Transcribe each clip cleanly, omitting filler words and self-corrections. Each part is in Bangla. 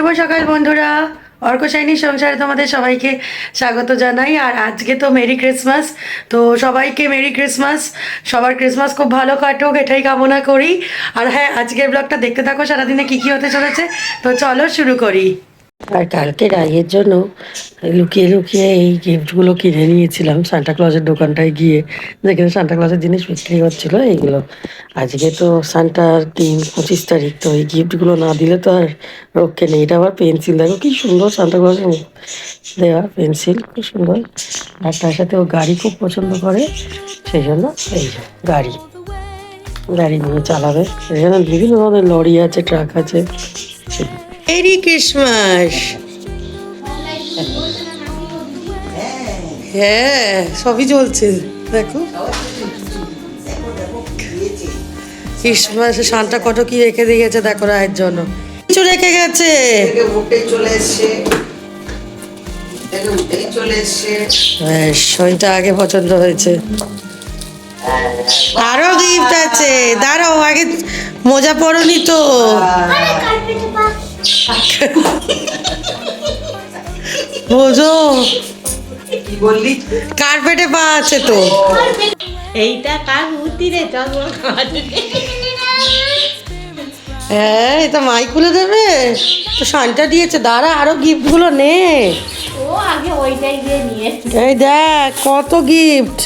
শুভ সকাল বন্ধুরা, অর্কশাইনী সংসারে তোমাদের সবাইকে স্বাগত জানাই। আর আজকে তো মেরি ক্রিসমাস, তো সবাইকে মেরি ক্রিসমাস। সবার ক্রিসমাস খুব ভালো কাটুক এটাই কামনা করি। আর হ্যাঁ, আজকের ব্লগটা দেখতে থাকো, সারাদিনে কী কী হতে চলেছে। তো চলো শুরু করি। আর কালকে রাইয়ের জন্য লুকিয়ে লুকিয়ে এই গিফটগুলো কিনে নিয়েছিলাম সান্টাক্লজের দোকানটায় গিয়ে, যেখানে সান্টাক্লজের জিনিস বিক্রি হচ্ছিলো এইগুলো। আজকে তো সান্টার দিন 25 তারিখ, তো এই গিফটগুলো না দিলে তো আর রক্ষে নেই। এটা আবার পেন্সিল, দেখো কি সুন্দর সান্টাক্লজের দেওয়া পেন্সিল, খুব সুন্দর। আর তার সাথে ও গাড়ি খুব পছন্দ করে, সেই জন্য এই গাড়ি গাড়ি নিয়ে চালাবে। এখানে বিভিন্ন ধরনের লরি আছে, ট্রাক আছে। Merry Christmas. হ্যাঁ, সবই চলছে দেখো। ক্রিসমাসে সান্টা কত কি রেখে দিয়ে গেছে দেখো রায়ের জন্য, কিছু রেখে গেছে। ওইটা আগে পছন্দ হয়েছে। আরো গিফট আছে, দাঁড়াও আগে মোজা পরনি তো। বোঝো কি বললি, কার্পেটে পা আছে তো। এইটা কার মূর্তি রে? হ্যাঁ, এটা মাই খুলে দেবে তো, শানটা দিয়েছে। দাঁড়া আরো গিফট গুলো নে। ও আগে ওইটাই দিয়ে নিয়ে। এই দেখ কত গিফট।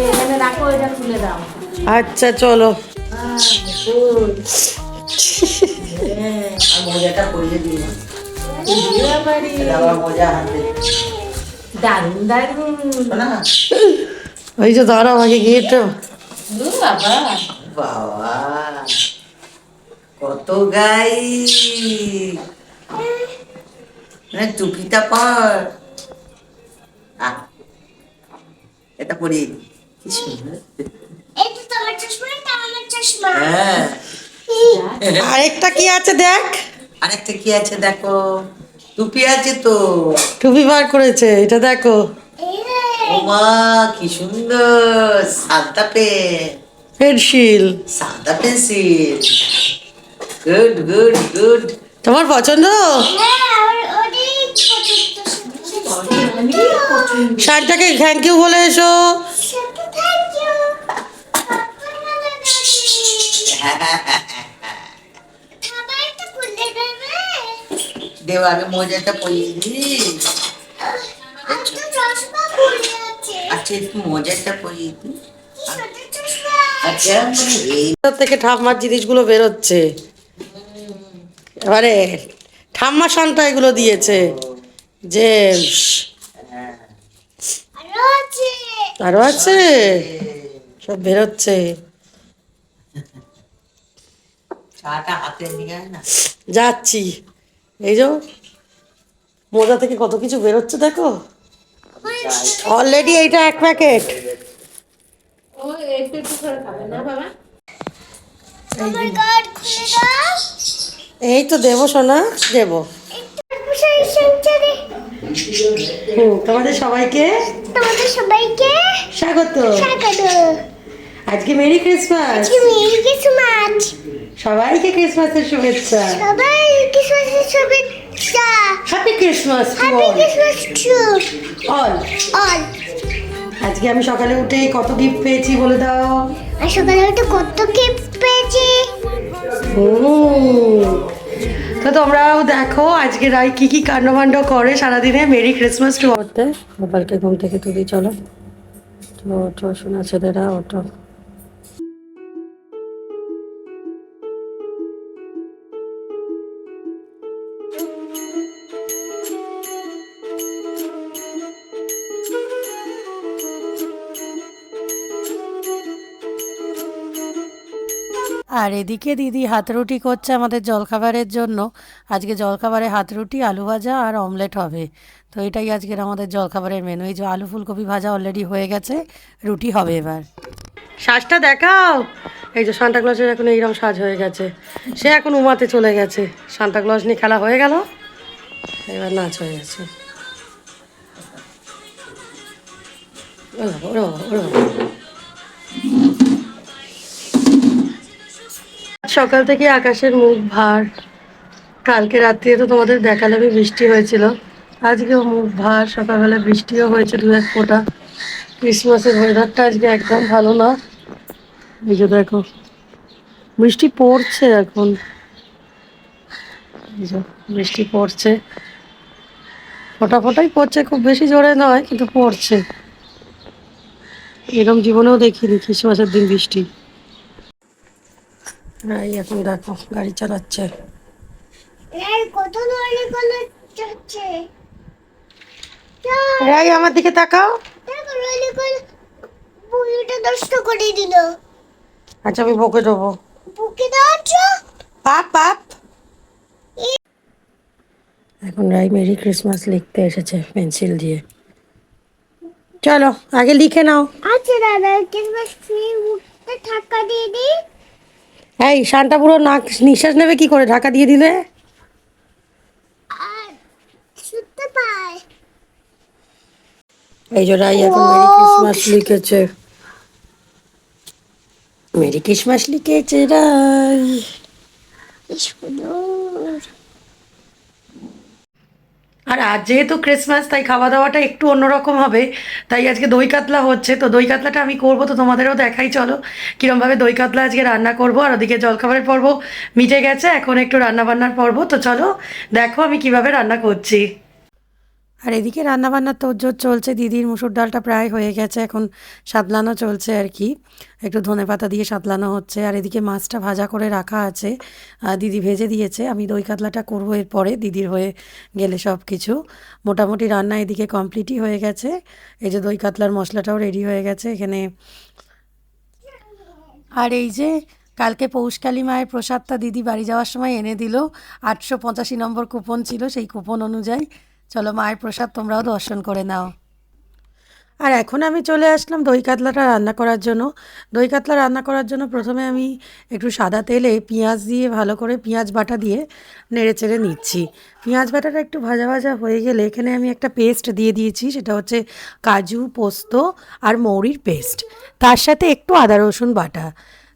এখানে রাখো, এটা খুলে দাও। আচ্ছা চলো। দারুন দারুন। ওই যে দাঁড়াও আগে গিফট। বাবা বাবা কত গাই, টুপিটা পর, এটা পরি কি সুন্দর। হ্যাঁ, আরেকটা কি আছে দেখ, আরেকটা কি আছে দেখো, টুপি আছে তো। টুপি বার করেছে, এটা দেখো। ওমা কি সুন্দর, সাদা পেন, পেন্সিল, সাদা পেন্সিল। Good good good. তোমার পছন্দ? শার্টটাকে থ্যাংক ইউ বলে এসো। দেও আগে মোজাটা পরিয়ে দিই। আচ্ছা একটু মোজাটা পরিয়ে দিই। আচ্ছা এই থেকে ঠাম্মার জিনিসগুলো বেরোচ্ছে এবারে। ঠাম্মা শান্তা এগুলো দিয়েছে, জেমস। আরো আছে, সব বেরোচ্ছে। চাটা হাতে নিয়ে আয় না। যাচ্ছি, এই যে মোজা থেকে কত কিছু বেরোচ্ছে দেখো। অলরেডি এইটা এক প্যাকেট। ও একটু একটু করে খাবে না বাবা? এই তো দেবো সোনা, দেবো। তোমাদের সবাইকে স্বাগত। আজকে মেরি ক্রিসমাস, সবাইকে ক্রিসমাসের শুভেচ্ছা। Happy Christmas all. আজকে আমি সকালে উঠে কত গিফট পেয়েছি বলে দাও। তো তোমরাও দেখো আজকে রাই কি কি কাণ্ডমাণ্ড করে সারাদিনে। Merry Christmas two. করতে গোপালকে ঘুম থেকে তুলি, চলো। তো ওঠো শোনা ছেলেরা, ওঠো। আর এদিকে দিদি হাত রুটি করছে আমাদের জলখাবারের জন্য। আজকে জলখাবারে হাত রুটি, আলু ভাজা আর অমলেট হবে। তো এটাই আজকের আমাদের জলখাবারের মেনু। এই যে আলু ফুলকপি ভাজা অলরেডি হয়ে গেছে, রুটি হবে এবার। সাজটা দেখাও। এই যে সান্টাক্লজের এখন এইরকম সাজ হয়ে গেছে। সে এখন উমাতে চলে গেছে, সান্টাক্লজ নিয়ে খেলা হয়ে গেল, এবার নাচ হয়ে গেছে। সকাল থেকে আকাশের মুখ ভার। কালকে রাত্রে তো তোমাদের দেখালামই বৃষ্টি হয়েছিল, আজকেও মুখ ভার, সকালবেলা বৃষ্টিও হয়েছে দু এক ফোঁটা। ক্রিসমাসের ওয়েদারটা আজকে একদম ভালো না। এই যে দেখো বৃষ্টি পড়ছে এখন, এই যে বৃষ্টি পড়ছে, ফোঁটা ফোঁটাই পড়ছে, খুব বেশি জোরে নয় কিন্তু পড়ছে। এরকম জীবনেও দেখিনি ক্রিসমাসের দিন বৃষ্টি। এই এখন দেখো গাড়ি চালাচ্ছে। কত নড়লে গলা যাচ্ছে। এই আমার দিকে তাকাও। দেখো নড়লে গলা বুড়িটা নষ্ট করে দিল। আচ্ছা আমি বকে দেবো। বুকে দাঁড়াচ্ছো? পাপ পাপ। এখন রাই মেরি ক্রিসমাস লিখতে এসেছে পেন্সিল দিয়ে। চলো আগে লিখে নাও। আচ্ছা দাদা, ক্রিসমাস ট্রি মুখে ধাক্কা দিয়ে দিই। এই শানটা পুরো নাক নিঃশ্বাস নেবে কি করে, ঢাকা দিয়ে দিলে? আর শুনতে পাই। এই যে রাই এখন মেরি ক্রিসমাস লিখেছে, মেরি ক্রিসমাস লিখেছে রাই। আর আজ যেহেতু ক্রিসমাস তাই খাওয়া দাওয়াটা একটু অন্যরকম হবে, তাই আজকে দই কাতলা হচ্ছে। তো দই কাতলাটা আমি করবো, তো তোমাদেরও দেখাই চলো কীরমভাবে দই কাতলা আজকে রান্না করবো। আর ওদিকে জলখাবারের পর্ব মিটে গেছে, এখন একটু রান্না বান্নার পর্ব। তো চলো দেখো আমি কিভাবে রান্না করছি। আর এদিকে রান্নাবান্নার তোড়জোড় চলছে, দিদির মুসুর ডালটা প্রায় হয়ে গেছে, এখন সাতলানো চলছে আর কি, একটু ধনেপাতা দিয়ে সাতলানো হচ্ছে। আর এদিকে মাছটা ভাজা করে রাখা আছে, দিদি ভেজে দিয়েছে। আমি দই কাতলাটা করবো এরপরে, দিদির হয়ে গেলে সব কিছু। মোটামুটি রান্না এদিকে কমপ্লিটই হয়ে গেছে। এই যে দই কাতলার মশলাটাও রেডি হয়ে গেছে এখানে। আর এই যে কালকে পৌষকালী মায়ের প্রসাদটা দিদি বাড়ি যাওয়ার সময় এনে দিল, 885 নম্বর কুপন ছিল, সেই কুপন অনুযায়ী চলো মায়ের প্রসাদ তোমরাও দর্শন করে নাও। আর এখন আমি চলে আসলাম দই কাতলাটা রান্না করার জন্য। দই কাতলা রান্না করার জন্য প্রথমে আমি একটু সাদা তেলে পেঁয়াজ দিয়ে ভালো করে পেঁয়াজ বাটা দিয়ে নেড়ে চেড়ে নিচ্ছি। পেঁয়াজ বাটাটা একটু ভাজা ভাজা হয়ে গেলে এখানে আমি একটা পেস্ট দিয়ে দিয়েছি, সেটা হচ্ছে কাজু, পোস্ত আর মৌরির পেস্ট, তার সাথে একটু আদা রসুন বাটা।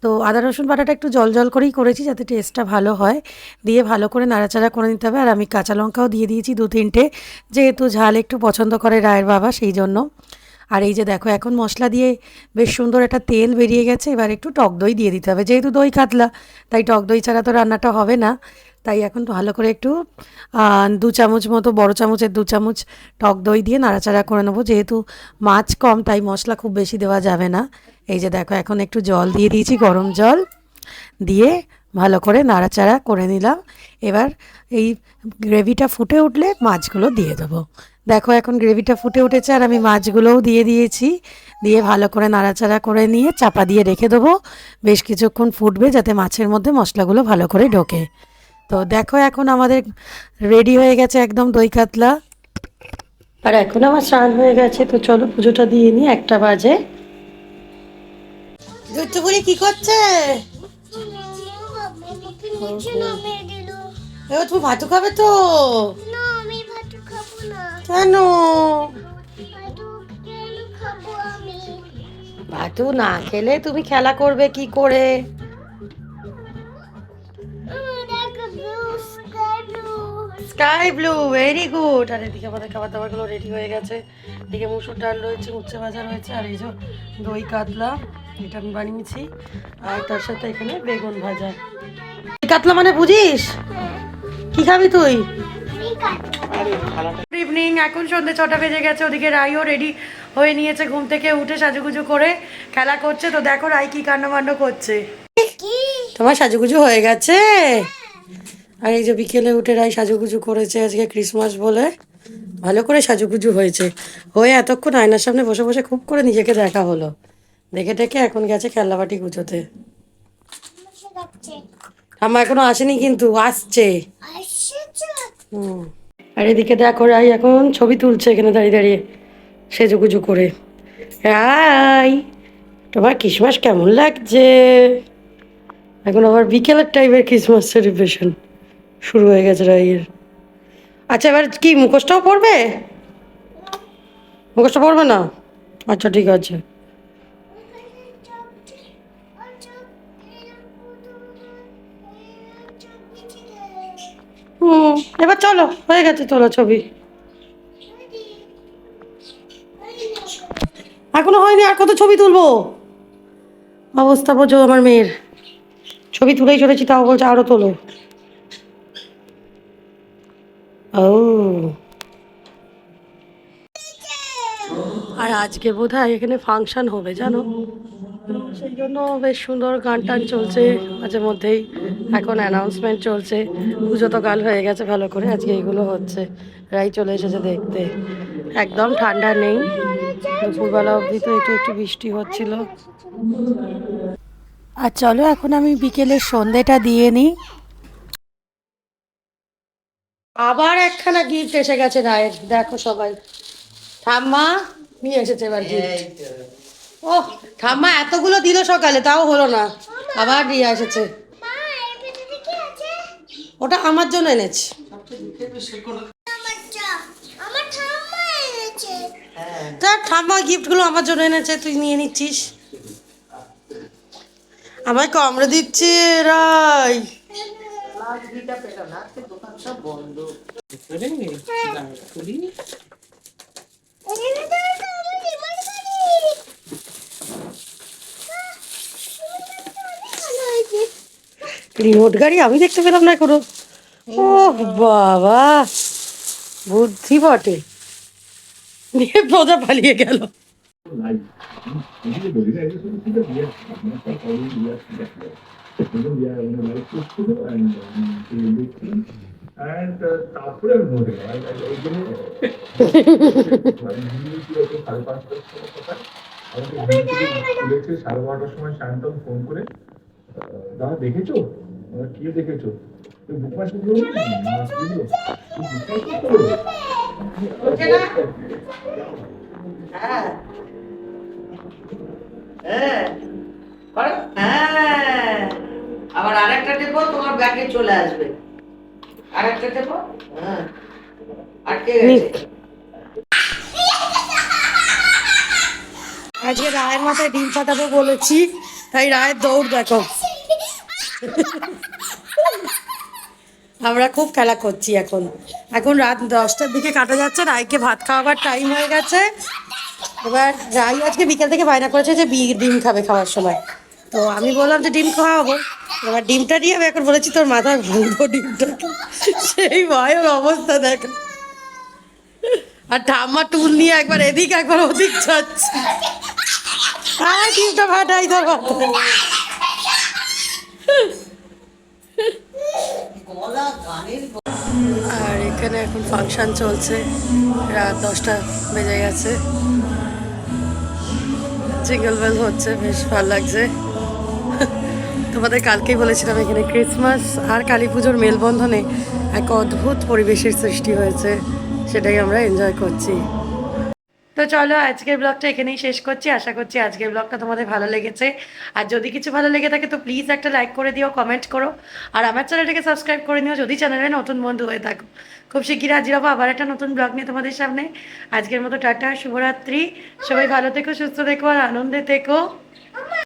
তো আদা রসুন বাটাটা একটু জল জল করেই করেছি যাতে টেস্টটা ভালো হয়। দিয়ে ভালো করে নাড়াচাড়া করে নিতে হবে। আর আমি কাঁচা লঙ্কাও দিয়ে দিয়েছি 2-3টে, যেহেতু ঝাল একটু পছন্দ করে রায়ের বাবা, সেই জন্য। আর এই যে দেখো এখন মশলা দিয়ে বেশ সুন্দর একটা তেল বেরিয়ে গেছে, এবার একটু টক দই দিয়ে দিতে হবে, যেহেতু দই কাতলা তাই টক দই ছাড়া তো রান্নাটা হবে না। তাই এখন ভালো করে একটু 2 চামচ মতো, বড় চামচের 2 চামচ টক দই দিয়ে নাড়াচাড়া করে নেবো। যেহেতু মাছ কম তাই মশলা খুব বেশি দেওয়া যাবে না। এই যে দেখো এখন একটু জল দিয়ে দিয়েছি, গরম জল দিয়ে ভালো করে নাড়াচাড়া করে নিলাম। এবার এই গ্রেভিটা ফুটে উঠলে মাছগুলো দিয়ে দেবো। দেখো এখন গ্রেভিটা ফুটে উঠেছে আর আমি মাছগুলোও দিয়ে দিয়েছি, দিয়ে ভালো করে নাড়াচাড়া করে নিয়ে চাপা দিয়ে রেখে দেবো। বেশ কিছুক্ষণ ফুটবে যাতে মাছের মধ্যে মশলাগুলো ভালো করে ঢোকে। তো দেখো এখন আমাদের রেডি হয়ে গেছে একদম দই কাতলা। আর এখন আমার স্নান হয়ে গেছে, তো চলো পুজোটা দিয়ে নিই, 1টা বাজে। দুষ্টুপুরি কি করছে? এবার তুমি ভাতু খাবে তো? না, আমি ভাত খাবো না। কেন? কেন খাবো আমি? ভাতু না খেলে তুমি খেলা করবে কি করে? Sky blue, very good. আর এদিকে আমাদের খাবার দাবারগুলো রেডি হয়ে গেছে। এদিকে মুসুর ডাল রয়েছে, উচ্ছে ভাজা রয়েছে, আর এই যে দই কাতলা, এটা আমি বানিয়েছি। আর তার সাথে এখানে বেগুন ভাজা। দই কাতলা মানে বুঝিস? কি খাবি তুই? গুড ইভিনিং, এখন সন্ধ্যে 6টা বেজে গেছে। ওদিকে রাইও রেডি হয়ে নিয়েছে, ঘুম থেকে উঠে সাজুগুজু করে খেলা করছে। তো দেখো রাই কি কাণ্ডমাণ্ড করছে। তোমার সাজুগুজু হয়ে গেছে? আর এই যে বিকেলে উঠে রাই সাজুগুজু করেছে, আজকে ক্রিসমাস বলে ভালো করে সাজুগুজু হয়েছে। হয়ে এতক্ষণ আয়নার সামনে বসে বসে খুব করে নিজেকে দেখা হলো, দেখে টেকে এখন গেছে খেলনাবাটি গুছোতে। ঠাম্মা এখনো আসেনি কিন্তু আসছে। আর এদিকে দেখো রাই এখন ছবি তুলছে এখানে দাঁড়িয়ে দাঁড়িয়ে সেজুগুজু করে। রাই তোমার ক্রিসমাস কেমন লাগছে? এখন আবার বিকেলের টাইমের ক্রিসমাস সেলিব্রেশন শুরু হয়ে গেছে রাইয়ের। আচ্ছা এবার কি মুখোশটাও পড়বে? মুখোশটা পড়বে না? আচ্ছা ঠিক আছে। এবার চলো, হয়ে গেছে, তোলো ছবি। এখনো হয়নি, আর কত ছবি তুলবো? অবস্থা বোঝো আমার মেয়ের, ছবি তুলেই চলেছি তাও বলছে আরো তোলো। ও, আর আজকে বোধহয় এখানে ফাংশন হবে জানো, তো সেই জন্য বেশ সুন্দর গান টান চলছে মাঝে মধ্যেই। এখন অ্যানাউন্সমেন্ট চলছে, পুজো তো কাল হয়ে গেছে ভালো করে, আজকে এগুলো হচ্ছে। রাই চলে এসেছে দেখতে। একদম ঠান্ডা নেই, দুপুরবেলা অবধি তো একটু একটু বৃষ্টি হচ্ছিল। আর চলো এখন আমি বিকেলের সন্ধেটা দিয়ে নিই। আবার একখানা গিফট এসে গেছে রায়ের, দেখো সবাই। ঠাম্মা নিয়ে এসেছে এবার গিফট। ও, ঠাম্মা এতগুলো দিল সকালে তাও হলো না, আবার দিয়ে এসেছে। ওটা আমার জন্য এনেছি। তা ঠাম্মা গিফটগুলো আমার জন্য এনেছে, তুই নিয়ে নিচ্ছিস। আমায় কামড়ে দিচ্ছে রাই। দোকান সব বন্ধ। রিমোট গাড়ি আমি দেখতে পেলাম না কোনো। ও বাবা, বুদ্ধি বটে। দিয়ে প্রজা পালিয়ে গেল। And তারপরে আমি ঘুমোতে গেলাম এই জন্য সাড়ে পাঁচটার সময় কথা আমাকে তুলেছে 12:30টার সময় শান্তম ফোন করে দাদা দেখেছো কি দেখেছো বুক মাস হ্যাঁ হ্যাঁ করো। হ্যাঁ, আবার আরেকটা টেপো, তোমার ব্যাগে চলে আসবে। আরেকটা টেপো। হ্যাঁ, আটকে গেছে। আজকে রায়ের মাথায় ডিম ফাটাতে বলেছি, তাই রায়ের দৌড় দেখো। আমরা খুব খেলা করছি এখন। এখন রাত 10টার দিকে কাটা যাচ্ছে, রায়কে ভাত খাওয়াবার টাইম হয়ে গেছে। এবার রাই আজকে বিকেল থেকে বায়না করেছে যে ডিম খাবে খাওয়ার সময়, তো আমি বললাম যে ডিম খাওয়াবো। এবার ডিমটা দিয়ে আমি এখন বলেছি তোর মাথায় ভুলবো ডিমটা, সেই ভয়ের অবস্থা দেখো। আর ঠাম্মা টুল নিয়ে একবার এদিক একবার ওদিক যাচ্ছে। আর ডিমটা ফাটাই তোর মাথায়। গলা গানের আর এখানে এখন ফাংশন চলছে, রাত 10টা বেজে গেছে, জিঙ্গল বেল হচ্ছে, বেশ ভালো লাগছে। তোমাদের কালকেই বলেছিলাম এখানে ক্রিসমাস আর কালী পুজোর মেলবন্ধনে এক অদ্ভুত পরিবেশের সৃষ্টি হয়েছে, সেটাই আমরা এনজয় করছি। তো চলো আজকের ব্লগটা এখানেই শেষ করছি। আশা করছি আজকের ব্লগটা তোমাদের ভালো লেগেছে। আর যদি কিছু ভালো লেগে থাকে তো প্লিজ একটা লাইক করে দিও, কমেন্ট করো, আর আমার চ্যানেলটাকে সাবস্ক্রাইব করে নিও যদি চ্যানেলে নতুন বন্ধু হয়ে থাকো। খুব শিগগিরই হাজির হবো আবার একটা নতুন ব্লগ নিয়ে তোমাদের সামনে। আজকের মতো টাটা, শুভরাত্রি। সবাই ভালো থেকো, সুস্থ থেকো আর আনন্দে থেকো।